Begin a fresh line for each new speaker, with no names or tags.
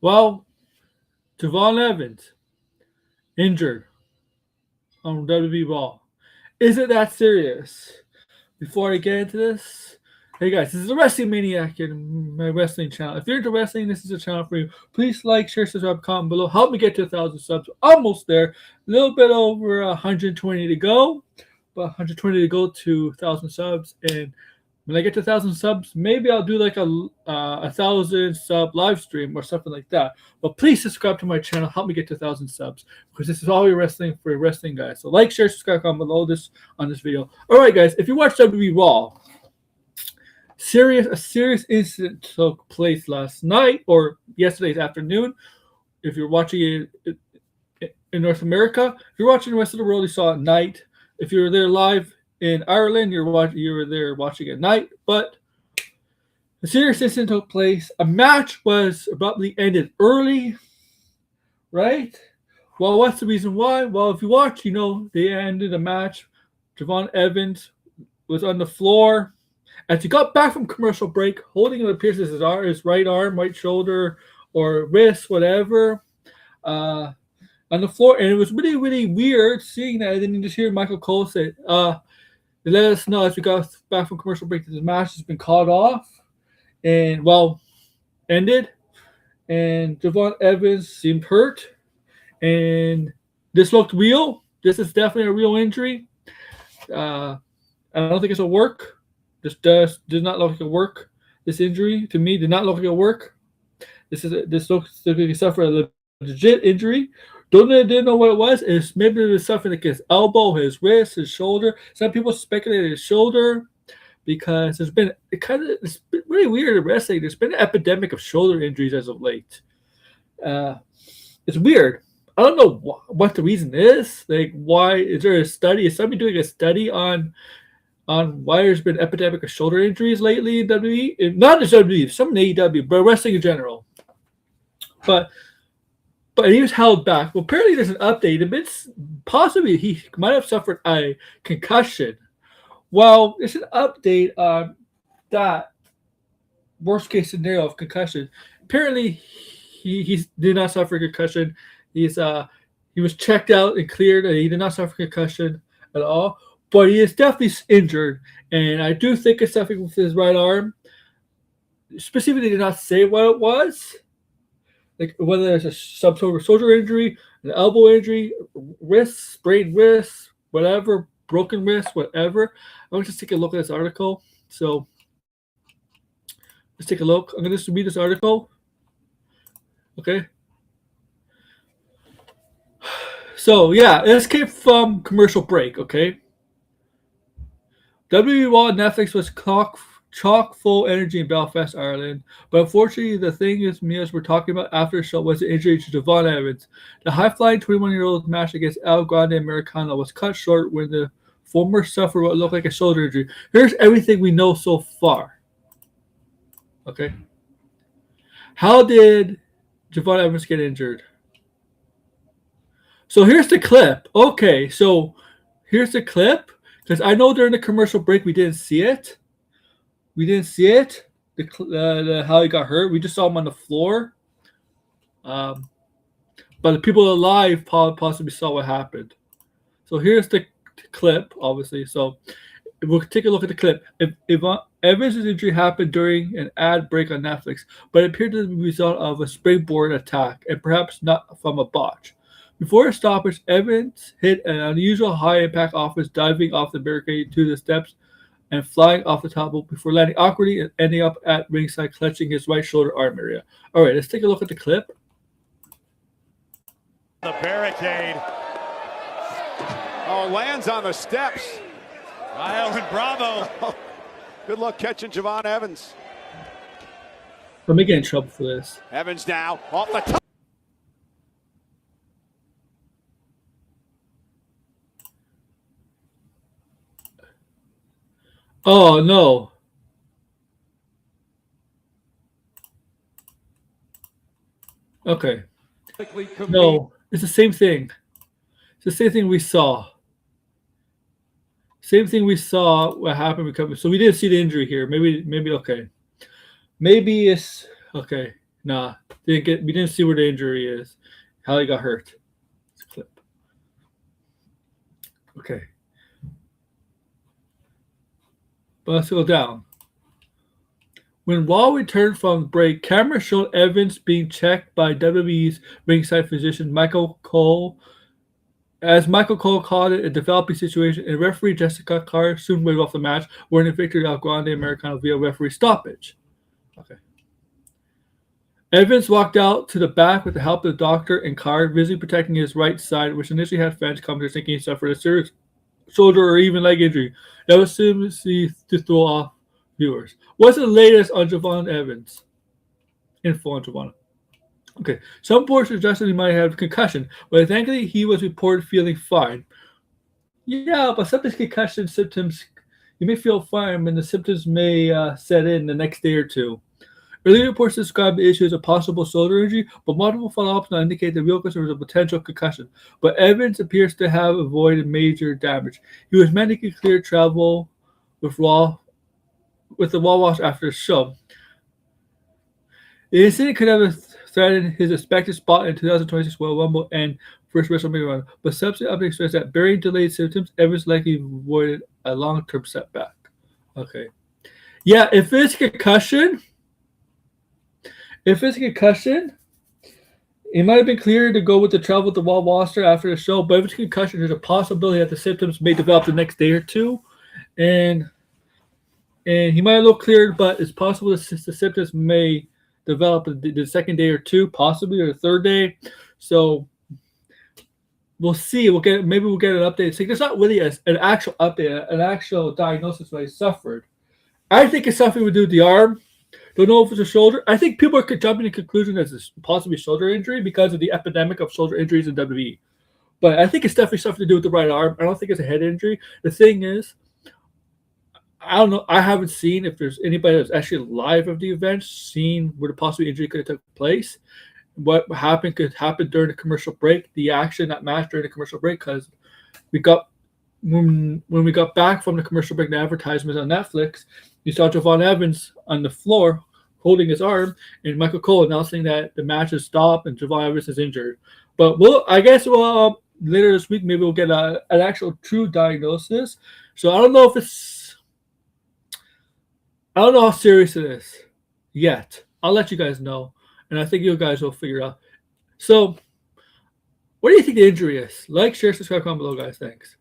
Well, Javon Evans injured on WWE Raw. Is it that serious? Before I get into this, hey guys, this is a Wrestling Maniac and my wrestling channel. If you're into wrestling, this is a channel for you. Please like, share, subscribe, comment below. Help me get to 1,000 subs. Almost there. A little bit over 120 to go, but 120 to go to 1,000 subs. And when I get to 1,000 subs, maybe I'll do like a 1,000 sub live stream or something like that. But please subscribe to my channel. Help me get to 1,000 subs because this is all your wrestling for wrestling guys. So like, share, subscribe, comment below this on this video. All right, guys. If you watch WWE Raw, a serious incident took place last night or yesterday's afternoon. If you're watching it in North America, if you're watching the rest of the world, you saw it at night. If you're there live in Ireland, you were there watching at night. But a serious incident took place. A match was abruptly ended early, right? Well, what's the reason why? Well, if you watch, you know they ended the match. Javon Evans was on the floor. As he got back from commercial break, holding it appears as his right arm, right shoulder, or wrist, whatever, on the floor. And it was really, really weird seeing that. And then you just hear Michael Cole say, they let us know as we got back from commercial break that the match has been called off and, well, ended. And Javon Evans seemed hurt. And this looked real. This is definitely a real injury. I don't think it's a work. This did not look like a work. This injury to me did not look like a work. This looks like he suffered a legit injury. Didn't know what it was. It's maybe it was something like his elbow, his wrist, his shoulder. Some people speculated his shoulder because it's been really weird in wrestling. There's been an epidemic of shoulder injuries as of late. It's weird. I don't know what the reason is. Like, why is there a study? Is somebody doing a study on why there's been epidemic of shoulder injuries lately in WWE? Not just WWE, some in AEW, but wrestling in general. But he was held back. Well, apparently there's an update. It's possibly he might have suffered a concussion. Well, there's an update on that worst case scenario of concussion. Apparently he did not suffer a concussion. He was checked out and cleared, and he did not suffer concussion at all. But he is definitely injured, and I do think it's something with his right arm. Specifically, they did not say what it was, like whether it's some sort of shoulder injury, an elbow injury, wrist, sprained wrist, whatever, broken wrist, whatever. I'm going to just take a look at this article. So let's take a look. I'm going to just read this article. Okay. So, yeah, this came from commercial break, okay? WWE Raw Netflix was chock full energy in Belfast, Ireland. But unfortunately, the thing is, as we're talking about after the show was the injury to Javon Evans. The high-flying 21-year-old match against El Grande Americano was cut short when the former suffered what looked like a shoulder injury. Here's everything we know so far. Okay. How did Javon Evans get injured? So here's the clip. Okay, so here's the clip. Because I know during the commercial break we didn't see it. How he got hurt. We just saw him on the floor. But the people alive possibly saw what happened. So here's the clip, obviously. So we'll take a look at the clip. If Evans' injury happened during an ad break on Netflix, but it appeared to be the result of a springboard attack and perhaps not from a botch. Before a stoppage, Evans hit an unusual high-impact offense, diving off the barricade to the steps and flying off the top before landing awkwardly and ending up at ringside, clutching his right shoulder arm area. All right, let's take a look at the clip.
The barricade.
Oh, lands on the steps.
Lyle and Bravo.
Good luck catching Javon Evans.
Let me get in trouble for this.
Evans now off the top.
Oh, no. Okay. No, it's the same thing. It's the same thing we saw. Same thing we saw what happened. So we didn't see the injury here. Maybe okay. Maybe it's okay. Nah, we didn't see where the injury is, how he got hurt. Let's clip. Okay. But let's go down. When Raw returned from break, camera showed Evans being checked by WWE's ringside physician Michael Cole. As Michael Cole called it a developing situation, and referee Jessica Carr soon waved off the match, winning victory al Grande Americano via referee stoppage. Okay. Evans walked out to the back with the help of the doctor and Carr, visibly protecting his right side, which initially had fans commentators thinking he suffered a serious shoulder or even leg injury. That was simply to throw off viewers. What's the latest on Javon Evans? Info on Javon. Okay, some reports suggested he might have concussion, but thankfully he was reported feeling fine. Yeah, but sometimes concussion symptoms, you may feel fine, and the symptoms may set in the next day or two. Earlier reports described the issue as a possible shoulder injury, but multiple follow-ups now indicate the real concern was a potential concussion. But Evans appears to have avoided major damage. He was medically cleared to travel with the Raw watch after the show. The incident could have threatened his expected spot in 2026 Royal Rumble and first WrestleMania run, but subsequent updates stress that bearing delayed symptoms, Evans likely avoided a long-term setback. Okay. Yeah, if it's concussion, it might have been clearer to go with the travel with the Raw roster after the show, but if it's concussion, there's a possibility that the symptoms may develop the next day or two, and he might have looked cleared, but it's possible that the symptoms may develop the second day or two, possibly, or the third day. So we'll see. Maybe we'll get an update. So there's not really an actual update, an actual diagnosis what he suffered. I think it's something to do with the arm. Don't know if it's a shoulder. I think people are jumping to the conclusion that it's possibly a shoulder injury because of the epidemic of shoulder injuries in WWE. But I think it's definitely something to do with the right arm. I don't think it's a head injury. The thing is, I don't know. I haven't seen if there's anybody that's actually live of the event, seen where the possible injury could have took place. What happened could happen during the commercial break, the action, that match during the commercial break, because when we got back from the commercial break, the advertisements on Netflix, you saw Javon Evans on the floor holding his arm, and Michael Cole announcing that the match has stopped and Javon Evans is injured. But I guess later this week, maybe we'll get an actual true diagnosis. So I don't know how serious it is yet. I'll let you guys know, and I think you guys will figure it out. So, what do you think the injury is? Like, share, subscribe, comment below, guys. Thanks.